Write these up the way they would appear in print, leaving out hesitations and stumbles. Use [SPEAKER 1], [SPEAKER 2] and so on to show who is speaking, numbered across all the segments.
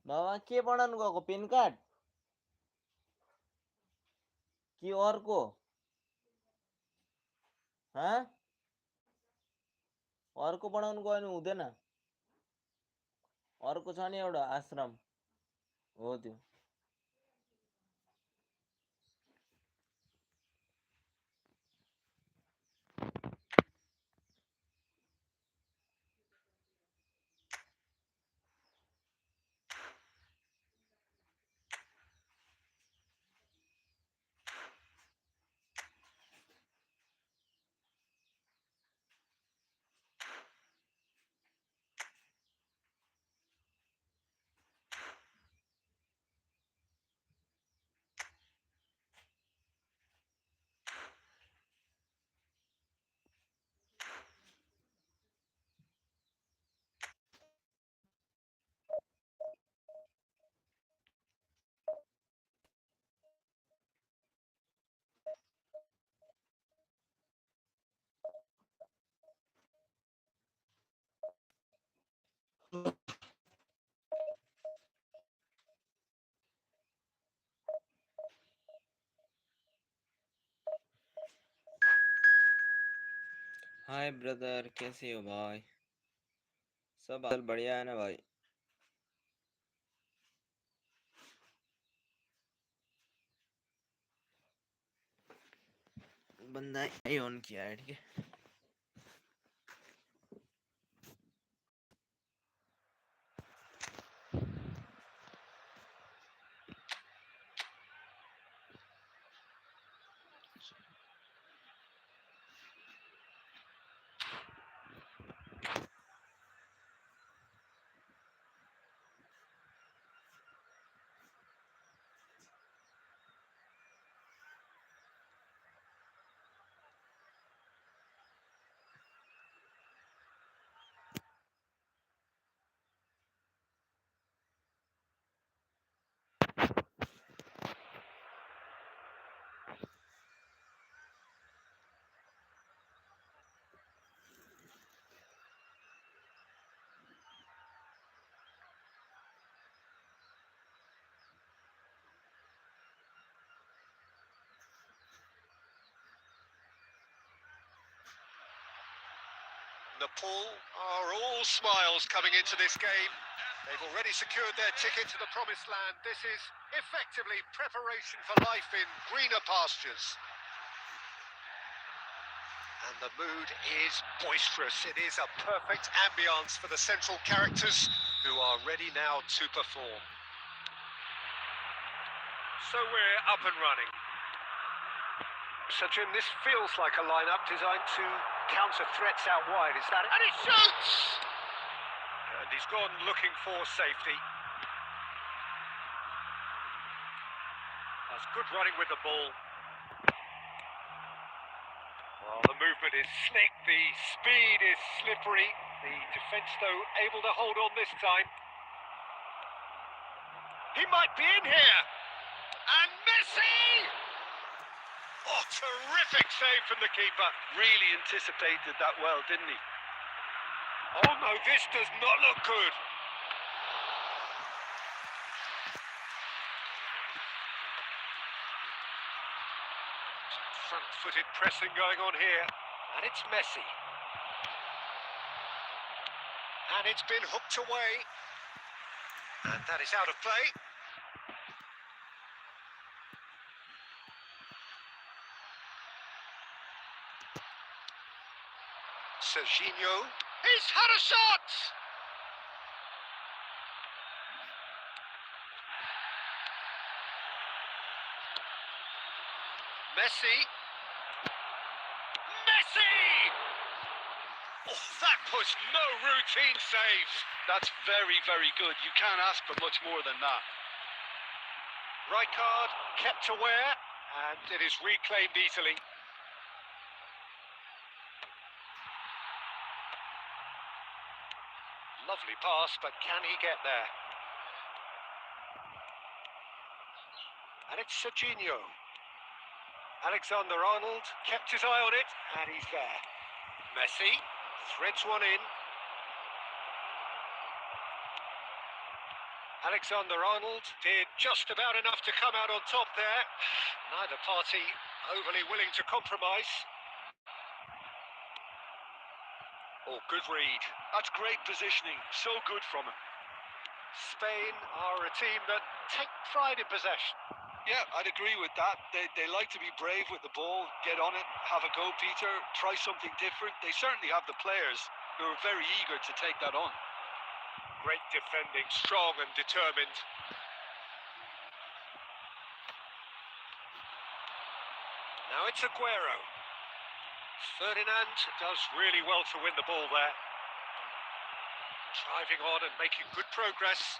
[SPEAKER 1] बाबा के बनाउनु गएको पेन कार्ड कि अर्को अर्को बनाउनु गयो भने हुँदैन अर्को छ नि एउटा आश्रम हो त्यो हाय ब्रदर कैसे हो भाई सब बढ़िया है ना भाई बंदा ही ऑन किया है ठीक है
[SPEAKER 2] Nepal are all smiles coming into this game. They've already secured their ticket to the promised land. This is effectively preparation for life in greener pastures. And the mood is boisterous. It is a perfect ambience for the central characters who are ready now to perform. So we're up and running. Sachin, this feels like a lineup designed to counter threats out wide, is that it? And he shoots! And he's gone looking for safety. That's good running with the ball. Well, the movement is slick, the speed is slippery. The defence, though, able to hold on this time. He might be in here! And Messi! Oh, terrific save from the keeper. Really anticipated that well, didn't he? Oh no, this does not look good. Front-footed pressing going on here. And it's Messi. And it's been hooked away. And that is out of play. Serginho, he's had a shot! Messi! Messi! Oh, that was no routine save.
[SPEAKER 3] That's very, very good. You can't ask for much more than that.
[SPEAKER 2] Rijkaard kept aware, and it is reclaimed easily. Lovely pass, but can he get there? And it's Serginho. Alexander-Arnold kept his eye on it, and he's there. Messi threads one in. Alexander-Arnold did just about enough to come out on top there. Neither party overly willing to compromise. Oh, good read.
[SPEAKER 3] That's great positioning. So good from him.
[SPEAKER 2] Spain are a team that take pride in possession.
[SPEAKER 3] Yeah, I'd agree with that. They like to be brave with the ball, get on it, have a go, Peter, try something different. They certainly have the players who are very eager to take that on.
[SPEAKER 2] Great defending, strong and determined. Now it's Aguero. Ferdinand does really well to win the ball there. Driving on and making good progress.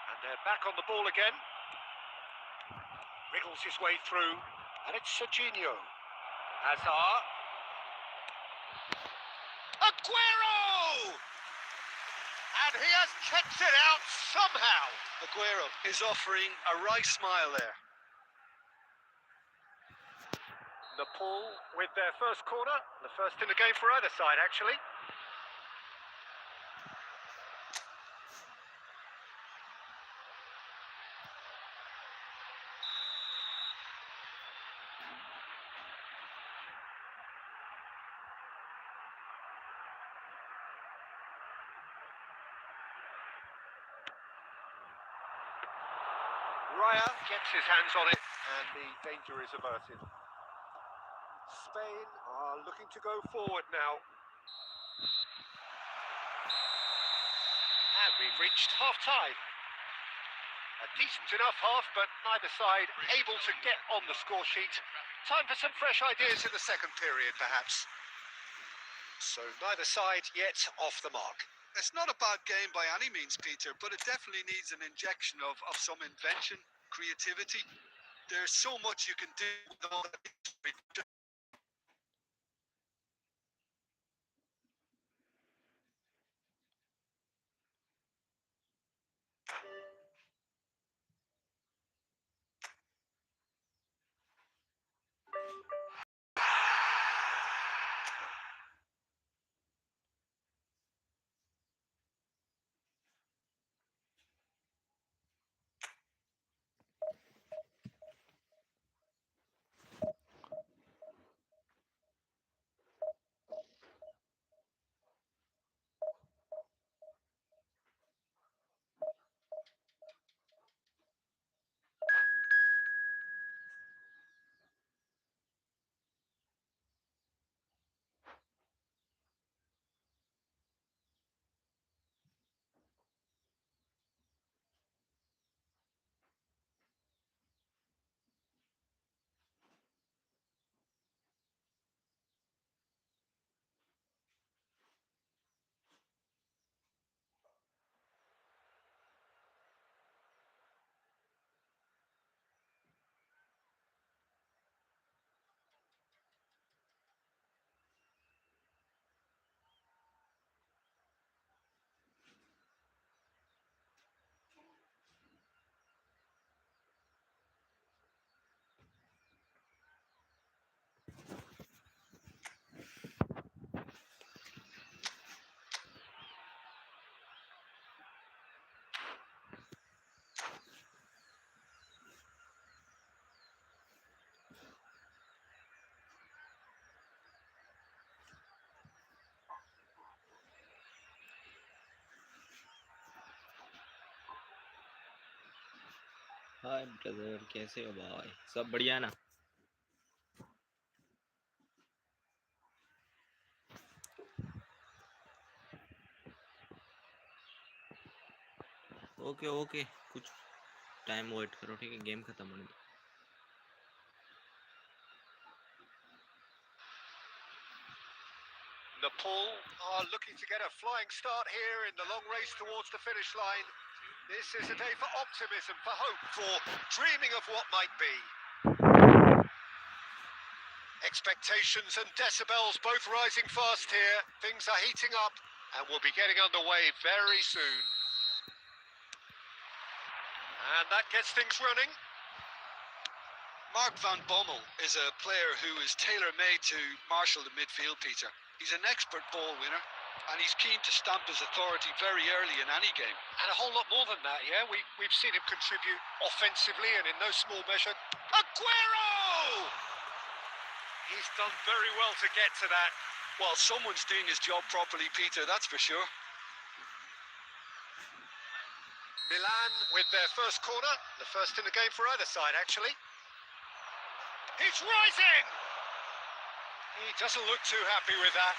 [SPEAKER 2] And they're back on the ball again. Wriggles his way through. And it's Serginho. Hazard. Aguero! And he has checked it out somehow.
[SPEAKER 3] Aguero is offering a right smile there.
[SPEAKER 2] Nepal with their first corner. The first in the game for either side, actually. Raya gets his hands on it, and the danger is averted. Spain are looking to go forward now. And we've reached half-time. A decent enough half, but neither side able to get on the score sheet. Time for some fresh ideas in the second period, perhaps. So neither side yet off the mark.
[SPEAKER 3] It's not a bad game by any means, Peter, but it definitely needs an injection of some invention, creativity. There's so much you can do with all that.
[SPEAKER 1] Hi brother, कैसे हो भाई? सब बढ़िया ना? Okay okay, कुछ time wait करो, ठीक है? गेम खत्म होने दो.
[SPEAKER 2] Nepal are looking to get a flying start here in the long race towards the finish line. This is a day for optimism, for hope, for dreaming of what might be. Expectations and decibels both rising fast here. Things are heating up and we'll be getting underway very soon. And that gets things running.
[SPEAKER 3] Mark van Bommel is a player who is tailor-made to marshal the midfield, Peter. He's an expert ball winner. And he's keen to stamp his authority very early in any game.
[SPEAKER 2] And a whole lot more than that, yeah? We've seen him contribute offensively and in no small measure. Aguero! He's done very well to get to that.
[SPEAKER 3] Well, someone's doing his job properly, Peter, that's for sure.
[SPEAKER 2] Milan with their first corner, the first in the game for either side, actually. He's rising! He doesn't look too happy with that.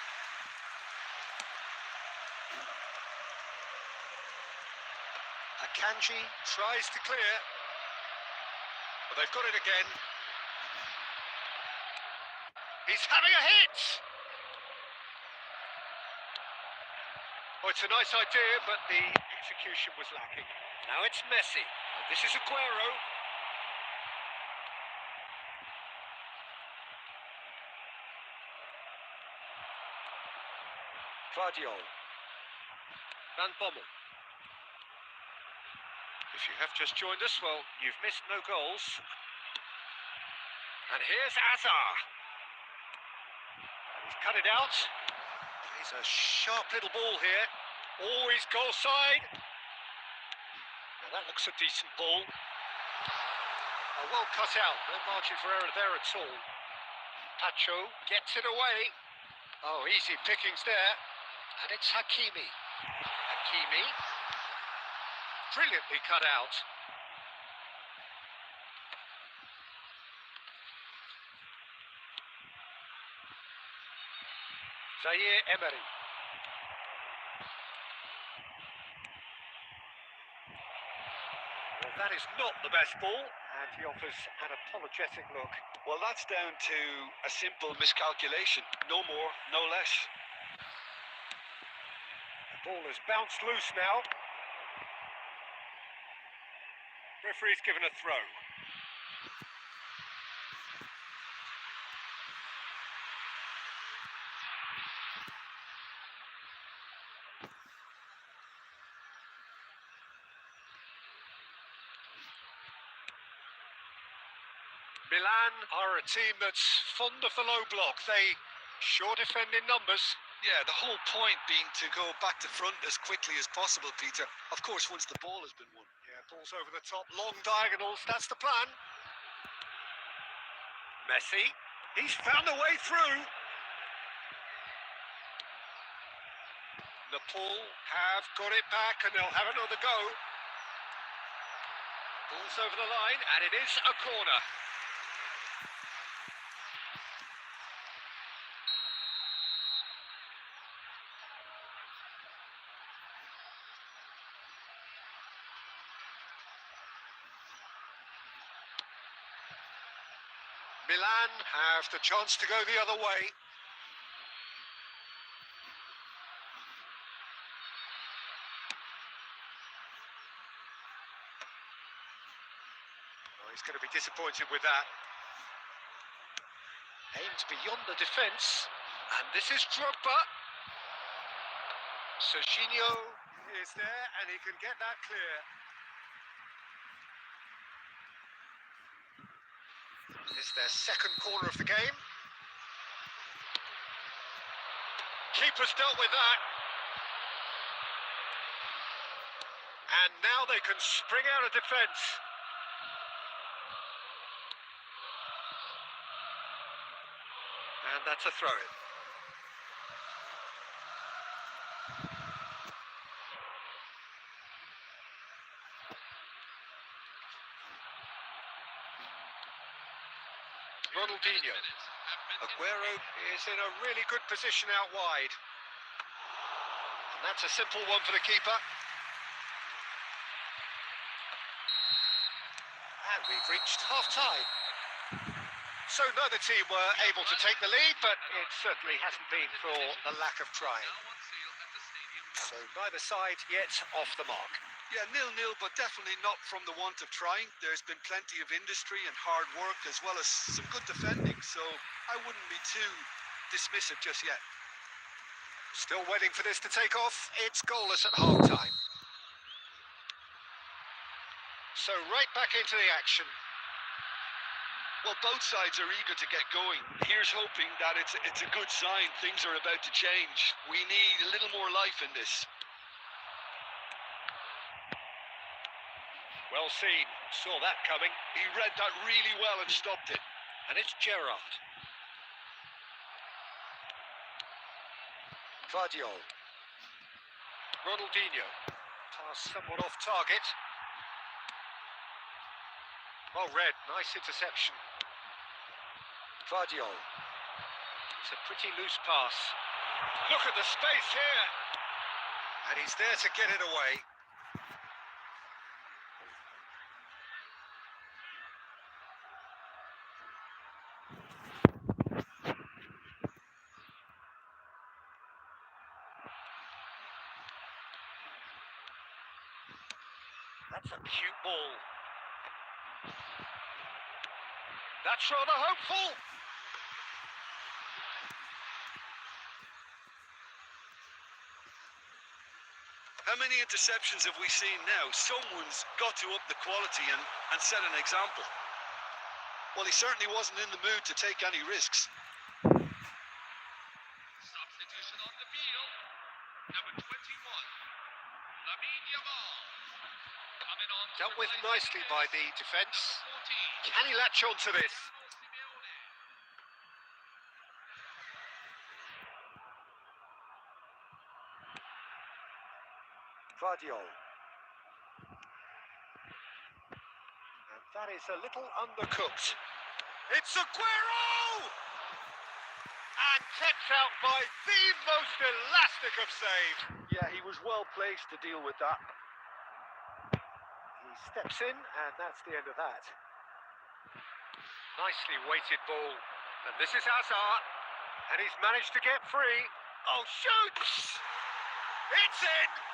[SPEAKER 2] Akanji tries to clear. But they've got it again. He's having a hit! Oh, it's a nice idea, but the execution was lacking. Now it's Messi. This is Aguero. Guardiola. Van Bommel. If you have just joined us, well, you've missed no goals. And here's Azar. He's cut it out. He's a sharp little ball here. Always goal side. Now that looks a decent ball. Well cut out. No margin for error there at all. Pacho gets it away. Oh, easy pickings there. And it's Hakimi. Hakimi. Brilliantly cut out. Zaire Emery. Well, that is not the best ball, and he offers an apologetic look.
[SPEAKER 3] Well, that's down to a simple miscalculation. No more, no less.
[SPEAKER 2] The ball has bounced loose now. Referee's given a throw. Milan are a team that's fond of the low block. They sure defend in numbers.
[SPEAKER 3] Yeah, the whole point being to go back to front as quickly as possible, Peter. Of course, once the ball has been won.
[SPEAKER 2] Yeah, balls over the top, long diagonals, that's the plan. Messi, he's found a way through. Nepal have got it back and they'll have another go. Ball's over the line and it is a corner. Milan have the chance to go the other way. Oh, he's going to be disappointed with that. Aimed beyond the defence. And this is Drogba. Serginho is there and he can get that clear. It's their second corner of the game. Keeper's dealt with that. And now they can spring out of defence. And that's a throw-in. Ronaldinho. Aguero is in a really good position out wide. And that's a simple one for the keeper. And we've reached half-time. So neither team were able to take the lead, but it certainly hasn't been for the lack of trying. So neither side yet off the mark.
[SPEAKER 3] Yeah, 0-0, but definitely not from the want of trying. There's been plenty of industry and hard work, as well as some good defending, so I wouldn't be too dismissive just yet.
[SPEAKER 2] Still waiting for this to take off. It's goalless at half-time. So right back into the action.
[SPEAKER 3] Well, both sides are eager to get going. Here's hoping that it's a good sign. Things are about to change. We need a little more life in this.
[SPEAKER 2] Well seen. Saw that coming.
[SPEAKER 3] He read that really well and stopped it.
[SPEAKER 2] And it's Gerrard.
[SPEAKER 3] Vardiol.
[SPEAKER 2] Ronaldinho. Pass somewhat off target. Well read. Nice interception.
[SPEAKER 3] Vardiol.
[SPEAKER 2] It's a pretty loose pass. Look at the space here. And he's there to get it away. That's a cute ball. That's rather hopeful.
[SPEAKER 3] How many interceptions have we seen now? Someone's got to up the quality and set an example. Well, he certainly wasn't in the mood to take any risks.
[SPEAKER 2] Substitution on the field. Number 21. Lamine Yamal. Coming on. Dealt with nicely by the defence. Can he latch on to this?
[SPEAKER 3] Vardiol.
[SPEAKER 2] And that is a little undercooked. It's Aguero! And kept out by the most elastic of saves.
[SPEAKER 3] Yeah, he was well placed to deal with that.
[SPEAKER 2] He steps in, and that's the end of that. Nicely weighted ball. And this is Hazard. And he's managed to get free. Oh, shoots! It's in!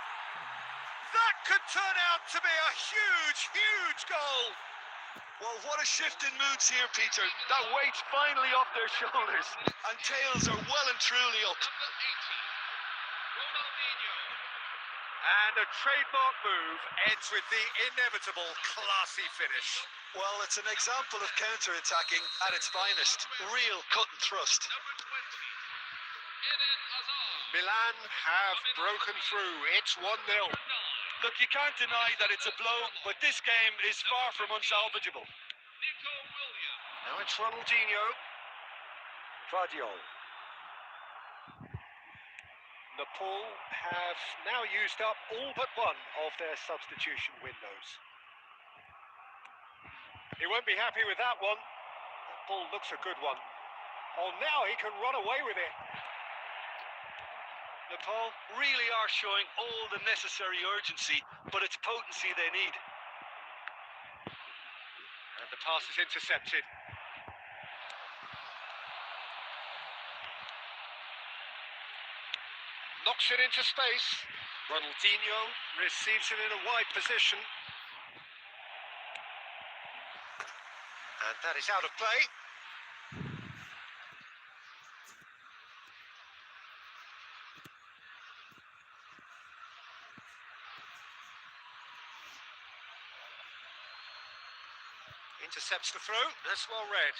[SPEAKER 2] That could turn out to be a huge, huge goal.
[SPEAKER 3] Well, what a shift in moods here, Peter. That weight's finally off their shoulders, and tails are well and truly up.
[SPEAKER 2] And a trademark move ends with the inevitable classy finish.
[SPEAKER 3] Well, it's an example of counter-attacking at its finest. Real cut and thrust.
[SPEAKER 2] Milan have broken through. It's 1-0.
[SPEAKER 3] Look, you can't deny that it's a blow, but this game is far from unsalvageable.
[SPEAKER 2] Now it's Ronaldinho.
[SPEAKER 3] Vardiol.
[SPEAKER 2] Nepal have now used up all but one of their substitution windows. He won't be happy with that one. That ball looks a good one. Oh, now he can run away with it.
[SPEAKER 3] Nepal really are showing all the necessary urgency, but it's potency they need.
[SPEAKER 2] And the pass is intercepted. Knocks it into space. Ronaldinho receives it in a wide position. And that is out of play. Intercepts the throw. That's well read.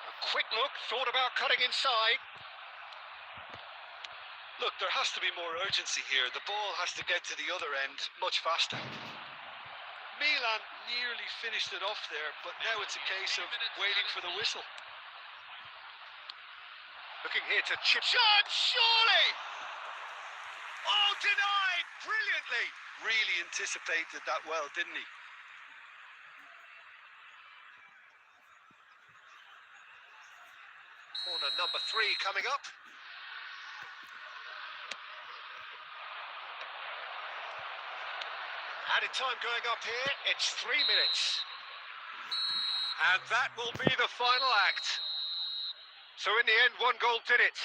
[SPEAKER 2] A quick look, thought about cutting inside.
[SPEAKER 3] Look, there has to be more urgency here. The ball has to get to the other end much faster. Milan nearly finished it off there, but now it's a case of waiting for the whistle.
[SPEAKER 2] Looking here to chip shot, surely! Oh, denied brilliantly!
[SPEAKER 3] Really anticipated that well, didn't he?
[SPEAKER 2] Corner number 3 coming up. Added time going up here, it's 3 minutes. And that will be the final act. So in the end, 1 goal did it.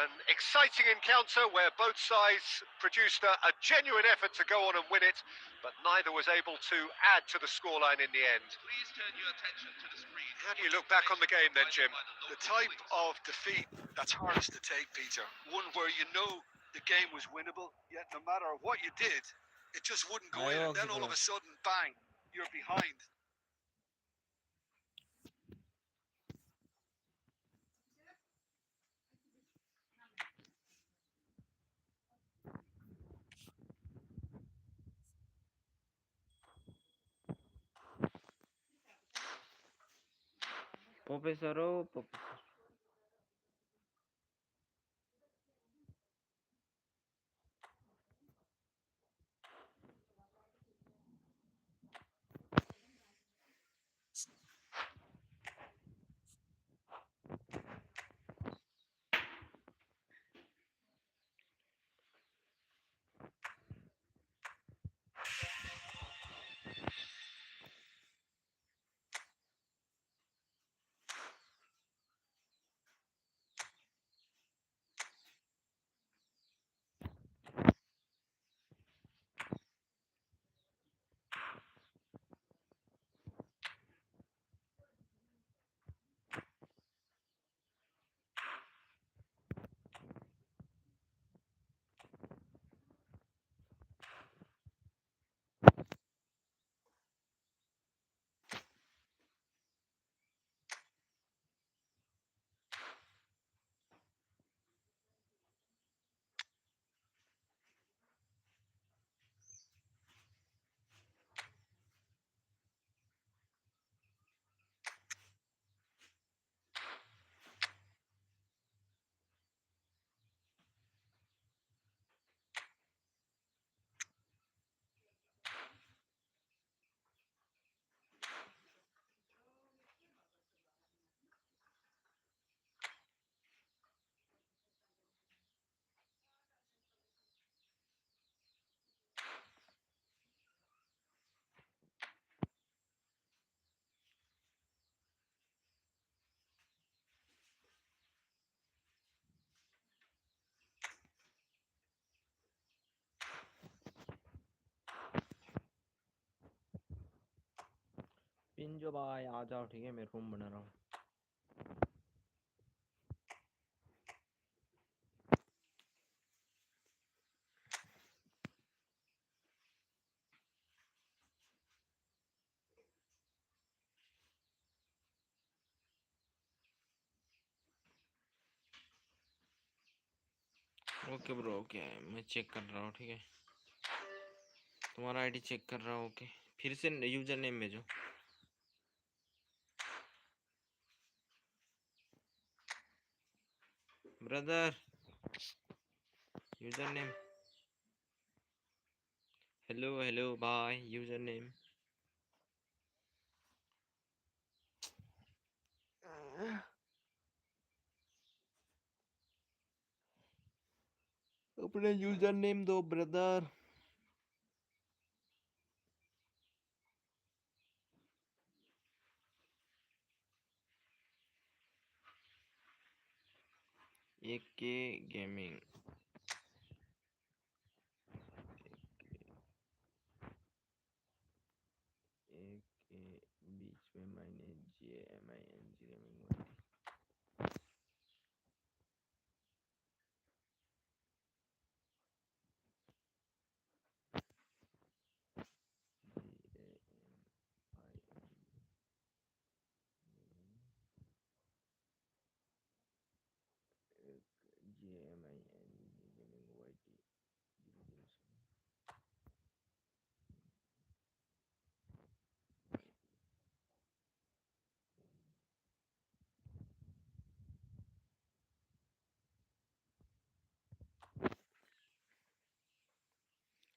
[SPEAKER 2] An exciting encounter where both sides produced a genuine effort to go on and win it, but neither was able to add to the scoreline in the end.
[SPEAKER 4] Please turn your attention to the screen.
[SPEAKER 2] How do you look back on the game then, Jim?
[SPEAKER 3] The type of defeat that's hardest to take, Peter. One where you know the game was winnable, yet no matter what you did, it just wouldn't go in, and then all of a sudden, bang, you're behind.
[SPEAKER 1] Professor हो professor. पिंजो भाई आ जाओ, ठीक है, मैं room बना रहा हूँ। Okay bro, okay, मैं चेक कर रहा हूँ, ठीक है, तुम्हारा आईडी चेक कर रहा हूँ। ओके, फिर से यूजर नेम भेजो brother. User name, hello hello bye, user name. अपने यूजर नेम दो ब्रदर। एक के गेमिंग, एक के बीच में मैंने JMING gaming. JMING gaming YT।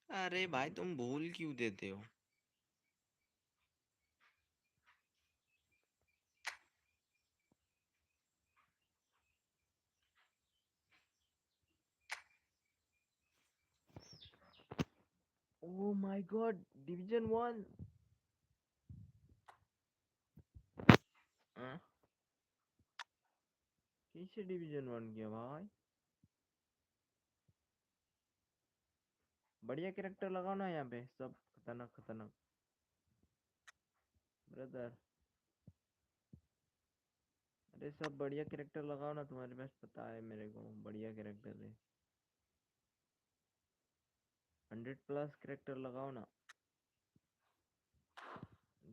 [SPEAKER 1] अरे भाई तुम भूल क्यों देते हो? Oh my God, division one. हाँ? कैसे डिवीजन वन किया भाई? बढ़िया कैरेक्टर लगाओ ना यहाँ पे, सब खतरनाक खतरनाक। ब्रदर, अरे सब बढ़िया कैरेक्टर लगाओ ना, तुम्हारे पास पता है मेरे को, बढ़िया कैरेक्टर है। 100+ कैरेक्टर लगाओ ना।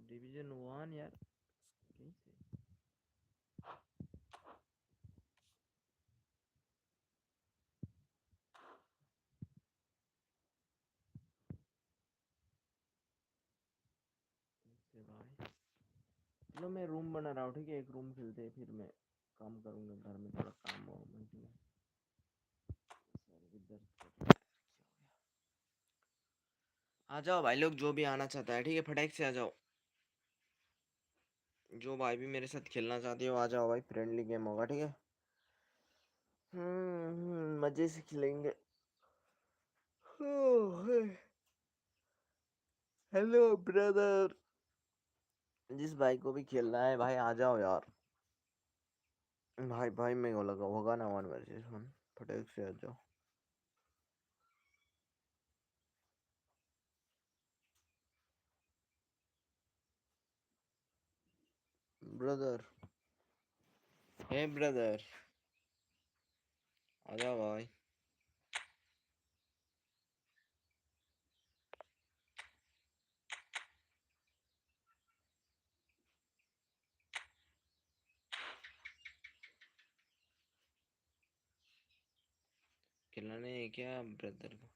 [SPEAKER 1] डिवीजन वन यार, कैसे? कैसे भाई? चलो मैं रूम बना रहा हूँ, ठीक है? एक रूम खेलते हैं, फिर मैं काम करूँगा, घर में थोड़ा काम हो, ठीक है? आ जाओ भाई लोग, जो भी आना चाहता है, ठीक है? फटाक से आ जाओ। जो भाई भी मेरे साथ खेलना चाहते हो आ जाओ भाई, फ्रेंडली गेम होगा, ठीक है? मजे से खेलेंगे। हेलो ब्रदर, जिस भाई को भी खेलना है भाई आ जाओ यार। भाई भाई मैं को लगा होगा ना 1 वर्सेस 1, फटाक से आ जाओ। ब्रदर, हे ब्रदर, आ जाओ भाई। खिलाने है क्या ब्रदर को?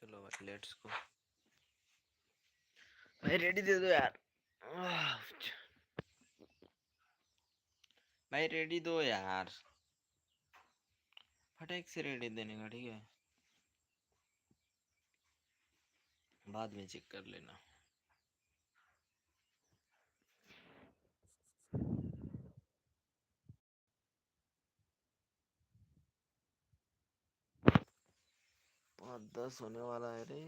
[SPEAKER 1] चलो भाई लेट्स गो। भाई रेडी दे दो यार। भाई रेडी दो यार, फटाक से रेडी देने का, ठीक है? बाद में चेक कर लेना। और 10 होने वाला है रे।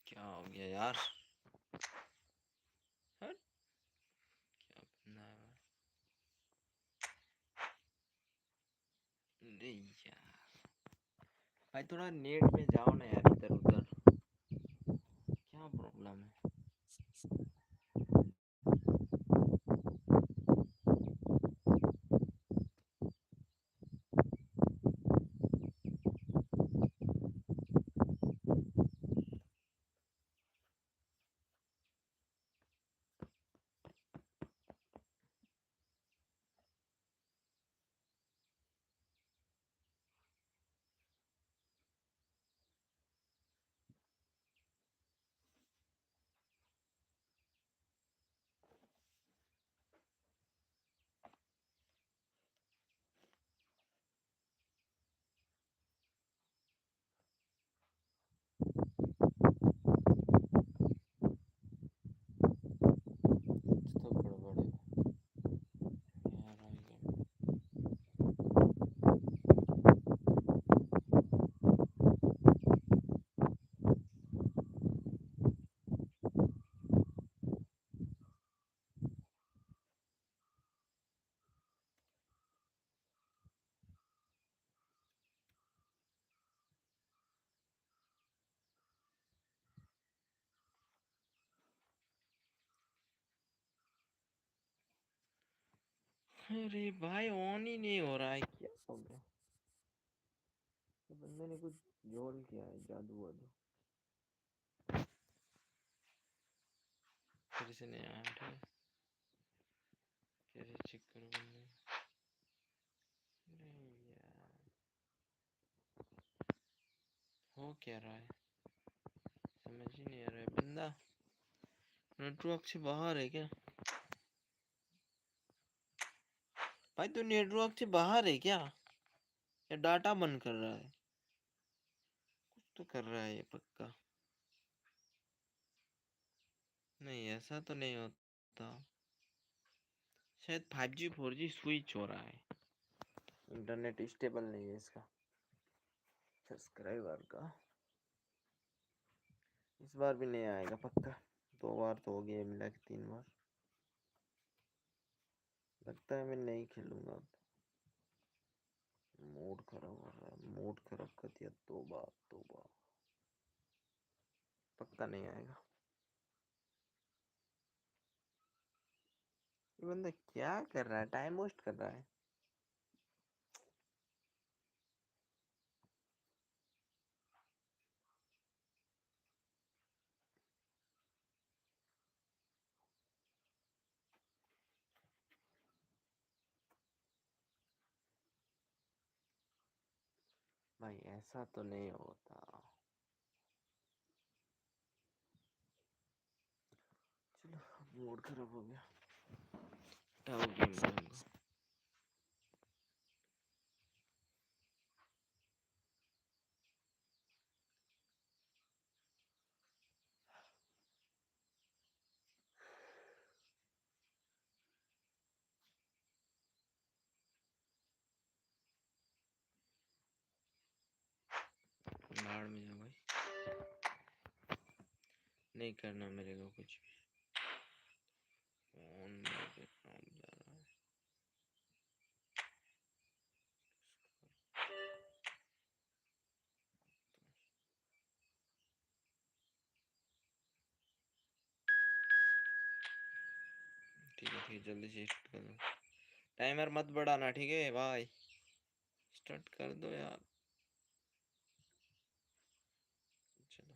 [SPEAKER 1] क्या हो गया यार? हट, क्या बंदा है भाई? अरे यार, भाई थोड़ा नेट में जाओ ना यार, इधर उधर क्या प्रॉब्लम है? अरे भाई ऑन ही नहीं हो रहा है, क्या हो गया? तो बंदे ने कुछ जोड़ किया है, जादू वादू। फिर से नहीं आया, ठीक है। कैसे चेक करूं बंदे? अरे यार, हो क्या रहा है समझ ही नहीं आ रहा है। बंदा नेटवर्क से बाहर है क्या? भाई तू नेटवर्क से बाहर है क्या, या डाटा बंद कर रहा है? कुछ तो कर रहा है ये पक्का। नहीं ऐसा तो नहीं होता, शायद 5G 4G स्विच हो रहा है, इंटरनेट स्टेबल नहीं है इसका सब्सक्राइबर का। इस बार भी नहीं आएगा पक्का। 2 बार तो हो गया मिला के 3 बार। लगता है मैं नहीं खेलूंगा अब, मूड खराब हो रहा है, मूड खराब कर दिया। 2 बार 2 बार पक्का नहीं आएगा। ये बंदा क्या कर रहा है, टाइम वेस्ट कर रहा है। भाई ऐसा तो नहीं होता। चलो मूड खराब हो गया, हटाओ गेम को। बाहर में जाओ भाई, नहीं करना मेरे को कुछ भी। फोन में बैकग्राउंड जा रहा है। ठीक है जल्दी से स्टार्ट कर दो, टाइमर मत बढ़ाना ठीक है भाई, स्टार्ट कर दो यार। चलो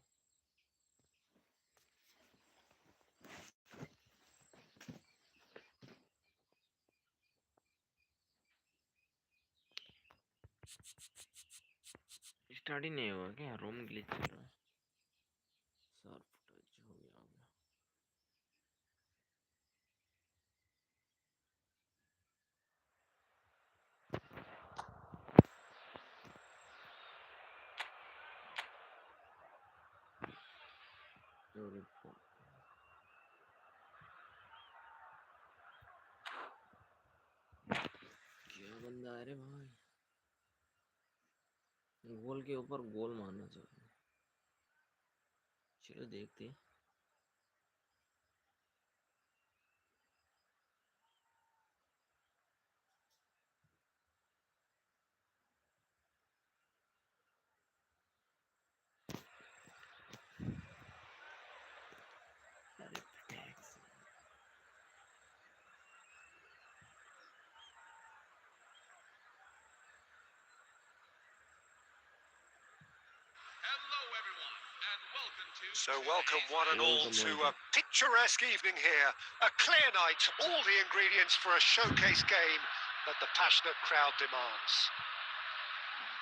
[SPEAKER 1] स्टार्ट ही नहीं हुआ क्या, रोम ग्लिच चल रहा है। शार्प टच हो गया हो गया। क्या बंदा है रे भाई, गोल के ऊपर गोल मारना चाहिए। चलो देखते हैं। अरे tax.
[SPEAKER 4] Hello, everyone, and welcome to.
[SPEAKER 3] So welcome one and all
[SPEAKER 1] Welcome,
[SPEAKER 3] to a
[SPEAKER 1] welcome.
[SPEAKER 3] picturesque evening here. A clear night, all the ingredients for a showcase game that the passionate crowd demands.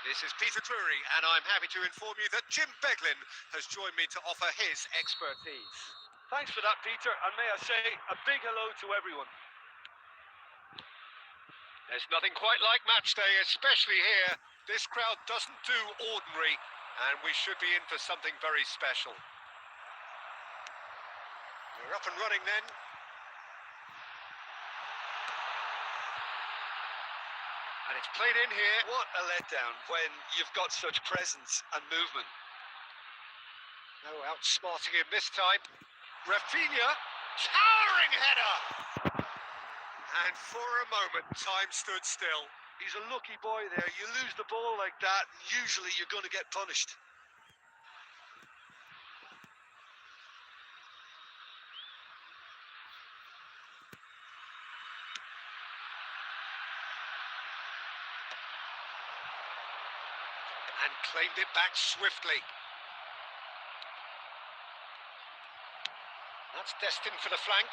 [SPEAKER 3] This is Peter Drury, and I'm happy to inform you that Jim Beglin has joined me to offer his expertise.
[SPEAKER 2] Thanks for that, Peter, and may I say a big hello to everyone.
[SPEAKER 3] There's nothing quite like match day, especially here. This crowd doesn't do ordinary, and we should be in for something very special. We're up and running then. And it's played in here.
[SPEAKER 4] What a letdown when you've got such presence and movement.
[SPEAKER 3] No outsmarting him this time. Rafinha, towering header! And for a moment, time stood still.
[SPEAKER 2] He's a lucky boy there. You lose the ball like that,
[SPEAKER 4] Usually you're going to get punished.
[SPEAKER 3] and claimed it back swiftly. That's destined for the flank.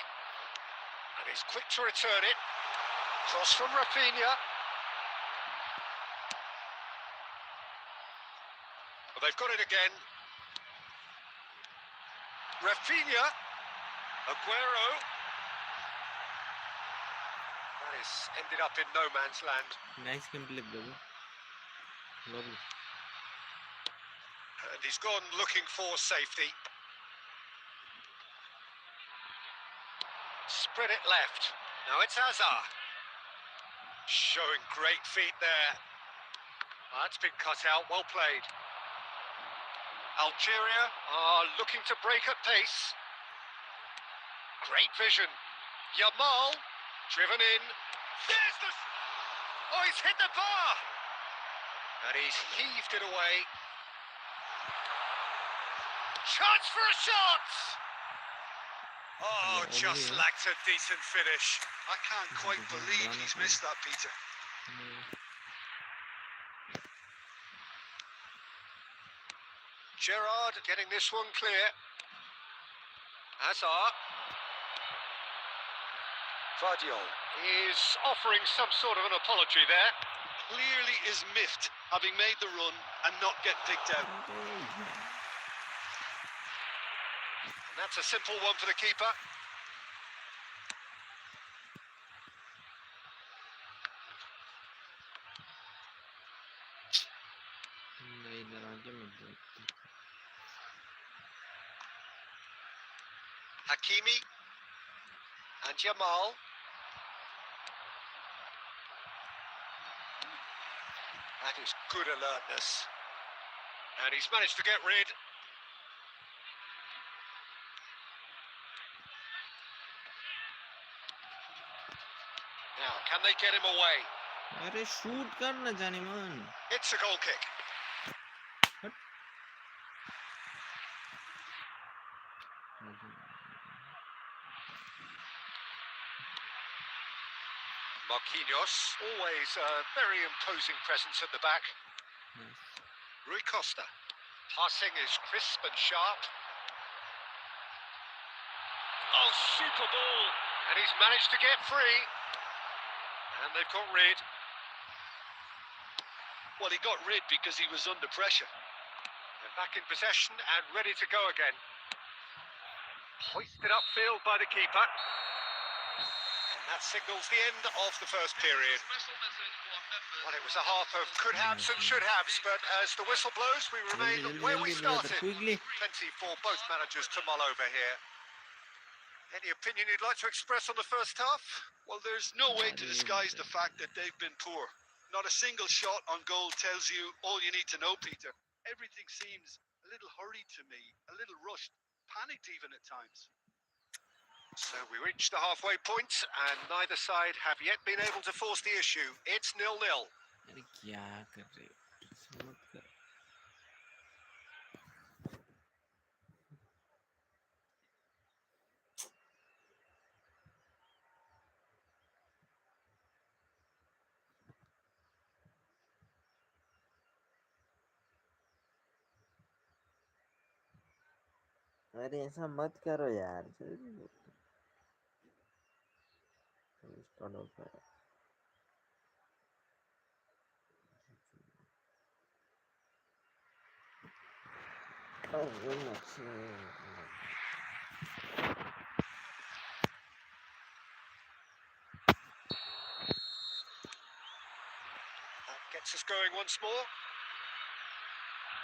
[SPEAKER 3] And he's quick to return it. Cross from Rafinha. Well, they've got it again. Rafinha. Aguero. That is ended up in no man's land.
[SPEAKER 1] Nice gameplay, brother. Lovely.
[SPEAKER 3] And he's gone looking for safety. Spread it left. Now it's Hazard. Showing great feet there. That's been cut out. Well played. Algeria are looking to break at pace. Great vision. Yamal, driven in. There's the... Oh, he's hit the bar! And he's heaved it away. Chance for a shot! Oh, just lacked a decent finish.
[SPEAKER 4] I can't quite believe he's missed that, Peter.
[SPEAKER 3] Gerrard getting this one clear. Hazard.
[SPEAKER 4] Vardiol
[SPEAKER 3] Is offering some sort of an apology there.
[SPEAKER 4] clearly is miffed, having made the run and not get picked out.
[SPEAKER 3] And that's a simple one for the keeper. Hakimi and Yamal. That is good alertness. And he's managed to get rid. Now, can they get him away?
[SPEAKER 1] अरे shoot करना जाने मन.
[SPEAKER 3] It's a goal kick. Marquinhos, always a very imposing presence at the back. Rui Costa. Passing is crisp and sharp. Oh, super ball! And he's managed to get free. And they've got rid.
[SPEAKER 4] Well, he got rid because he was under pressure.
[SPEAKER 3] They're back in possession and ready to go again. Hoisted upfield by the keeper. And that signals the end of the first period. Well, it was a half of could-haves and should-haves, but as the whistle blows, we remain where we started. Plenty for both managers to mull over here. Any opinion you'd like to express on the first half?
[SPEAKER 4] Well, there's no way to disguise the fact that they've been poor. Not a single shot on goal tells you all you need to know, Peter. Everything seems a little hurried to me, a little rushed, panicked even at times.
[SPEAKER 3] So we reached the halfway point, and neither side have yet been able to force the issue. It's 0-0.
[SPEAKER 1] अरे क्या कर रहे हो? समझ कर. अरे ऐसा मत करो यार.
[SPEAKER 3] That gets us going once more.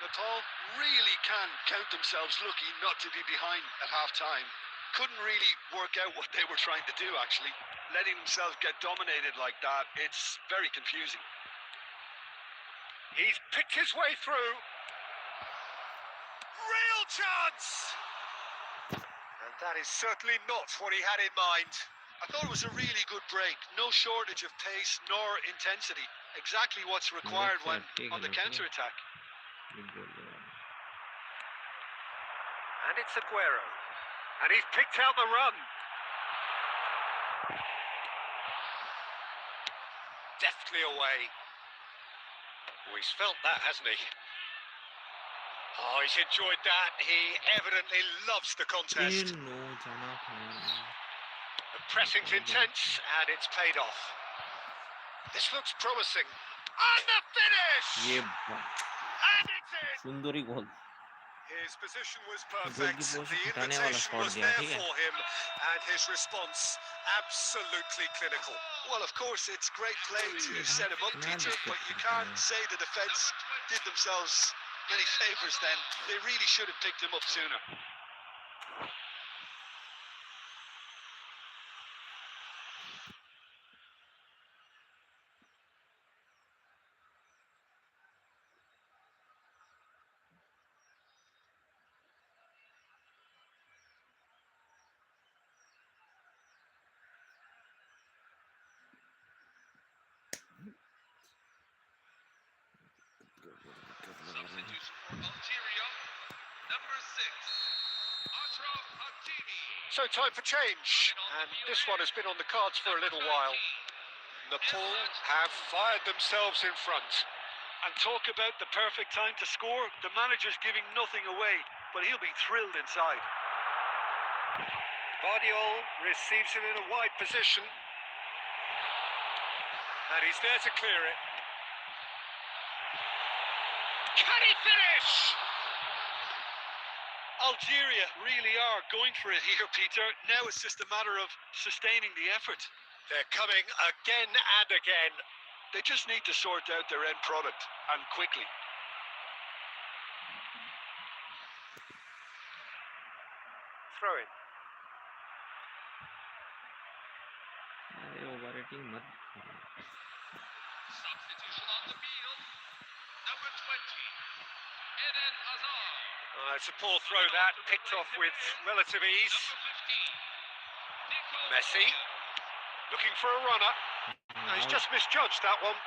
[SPEAKER 4] Nepal really can count themselves lucky not to be behind at half-time. Couldn't really work out what they were trying to do, actually. Letting themselves get dominated like that, it's very confusing.
[SPEAKER 3] He's picked his way through. Real chance! And that is certainly not what he had in mind.
[SPEAKER 4] I thought it was a really good break. No shortage of pace nor intensity. Exactly what's required when on the counter-attack.
[SPEAKER 3] And it's Aguero. And he's picked out the run. Deftly away. Oh, he's felt that, hasn't he? Oh, he's enjoyed that. He evidently loves the contest.
[SPEAKER 1] No जाना
[SPEAKER 3] The pressing's intense and it's paid off. This looks promising. And the finish!
[SPEAKER 1] ये
[SPEAKER 3] And it's in!
[SPEAKER 1] Sundari goal
[SPEAKER 3] His position was perfect.
[SPEAKER 1] Goalkeeper
[SPEAKER 3] The
[SPEAKER 1] से हटाने वाला
[SPEAKER 3] invitation
[SPEAKER 1] shot
[SPEAKER 3] was
[SPEAKER 1] दिया
[SPEAKER 3] there
[SPEAKER 1] ठीक है
[SPEAKER 3] for him, and his response absolutely clinical.
[SPEAKER 4] Well, of course, it's great play to set him up, Peter, but you can't say the defence did themselves many favours then. They really should have picked him up sooner.
[SPEAKER 2] Substitution for Algeria, number 6, Ashraf Hakimi.
[SPEAKER 3] So time for change, and this one has been on the cards for a little while. Nepal have fired themselves in front.
[SPEAKER 2] And talk about the perfect time to score. The manager's giving nothing away, but he'll be thrilled inside.
[SPEAKER 3] Bardiol receives it in a wide position. And he's there to clear it. Can he finish?
[SPEAKER 2] Algeria really are going for it here, Peter. Now it's just a matter of sustaining the effort.
[SPEAKER 3] They're coming again and again.
[SPEAKER 2] They just need to sort out their end product, and quickly.
[SPEAKER 3] Throw in.
[SPEAKER 1] अरे overrating मत
[SPEAKER 2] Substitution on the field. Number 20, Eden Hazard.
[SPEAKER 3] It's a poor throw that, picked off with relative ease.
[SPEAKER 2] Number 15, Nico
[SPEAKER 3] Messi, looking for a runner. No, he's just misjudged that one.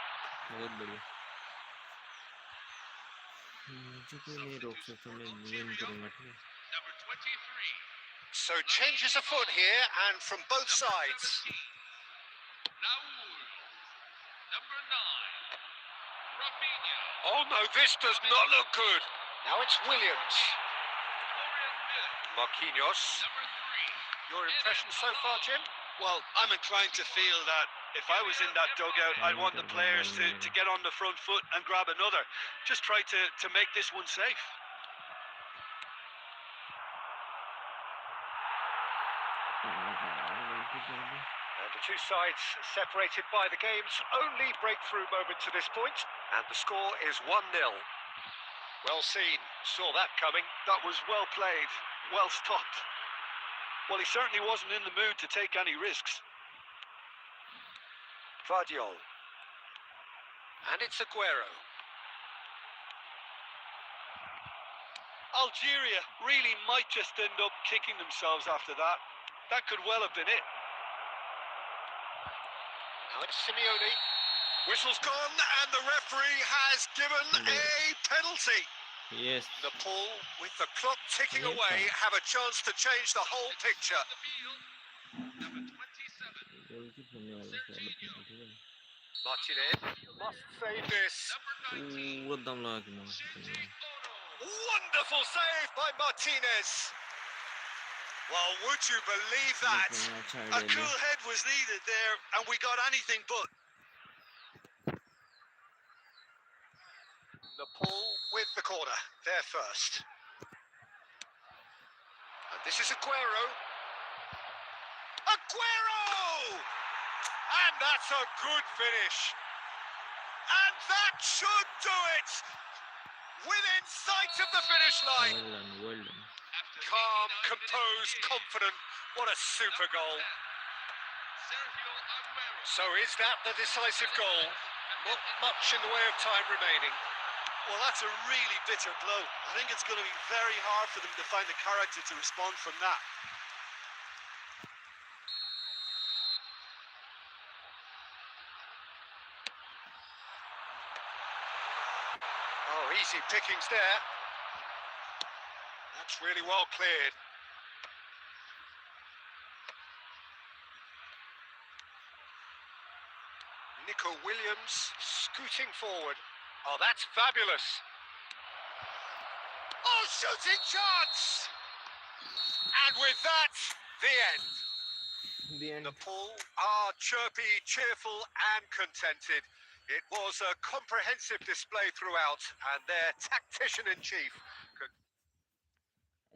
[SPEAKER 1] बहुत बढ़िया मुझे कोई नहीं रोक सकता मैं win करूंगा ठीक है
[SPEAKER 2] Number 23,
[SPEAKER 3] So changes afoot here, and from both sides.
[SPEAKER 2] Raoul. Number 9, Rafinha.
[SPEAKER 3] Oh no, this does not look good. Now it's Williams.
[SPEAKER 2] Florian Wirtz.
[SPEAKER 3] Marquinhos.
[SPEAKER 2] Number 3,
[SPEAKER 3] Your impression so far, Jim?
[SPEAKER 4] Well, I'm inclined to feel that if I was in that dugout, I'd want the players to get on the front foot and grab another. Just try to make this one safe.
[SPEAKER 3] And the two sides separated by the game's only breakthrough moment to this point, and the score is 1-0. Well seen, saw that coming.
[SPEAKER 2] That was well played, well stopped. Well, he certainly wasn't in the mood to take any risks.
[SPEAKER 3] Vardiol. And it's Aguero.
[SPEAKER 2] Algeria really might just end up kicking themselves after that. That could well have been it.
[SPEAKER 3] Now it's Simeone.
[SPEAKER 4] Whistle's gone, and the referee has given a penalty.
[SPEAKER 1] Yes
[SPEAKER 3] Nepal, with the clock ticking
[SPEAKER 1] Yes,
[SPEAKER 3] away,
[SPEAKER 1] sir.
[SPEAKER 3] have a chance to change the whole picture.
[SPEAKER 2] On the field, number 27,
[SPEAKER 1] goalkeeper होने वाला shot अपना ठीक है
[SPEAKER 3] Martinez must save this.
[SPEAKER 2] number 19,
[SPEAKER 1] पूरा दम लगा के मार
[SPEAKER 2] Shinji Ono.
[SPEAKER 3] Wonderful save by Martinez. Well, would you believe that?
[SPEAKER 1] अच्छा
[SPEAKER 4] A cool head was needed there, and we got anything but.
[SPEAKER 3] Nepal with the corner, there first. And this is Aguero. Aguero! And that's a good finish. And that should do it. Within sight of the finish line.
[SPEAKER 1] well done
[SPEAKER 3] Calm, composed, confident. What a super goal.
[SPEAKER 2] Sergio Aguero.
[SPEAKER 3] So is that the decisive goal? Not much in the way of time remaining.
[SPEAKER 4] Well, that's a really bitter blow. I think it's going to be very hard for them to find the character to respond from that.
[SPEAKER 3] Oh, easy pickings there. That's really well cleared. Nico Williams scooting forward. Oh, that's fabulous. shooting chance! And with that, the end.
[SPEAKER 1] The end.
[SPEAKER 3] The pool are chirpy, cheerful and contented. It was a comprehensive display throughout, and their tactician-in-chief could...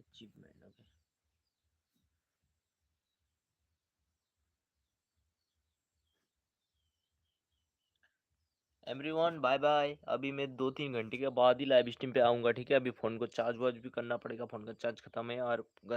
[SPEAKER 1] Achievement. Okay. Everyone bye bye. अभी मैं 2-3 घंटे के बाद ही live stream पे आऊँगा, ठीक है। अभी फ़ोन को चार्ज वार्ज भी करना पड़ेगा, फ़ोन का चार्ज ख़त्म है और घर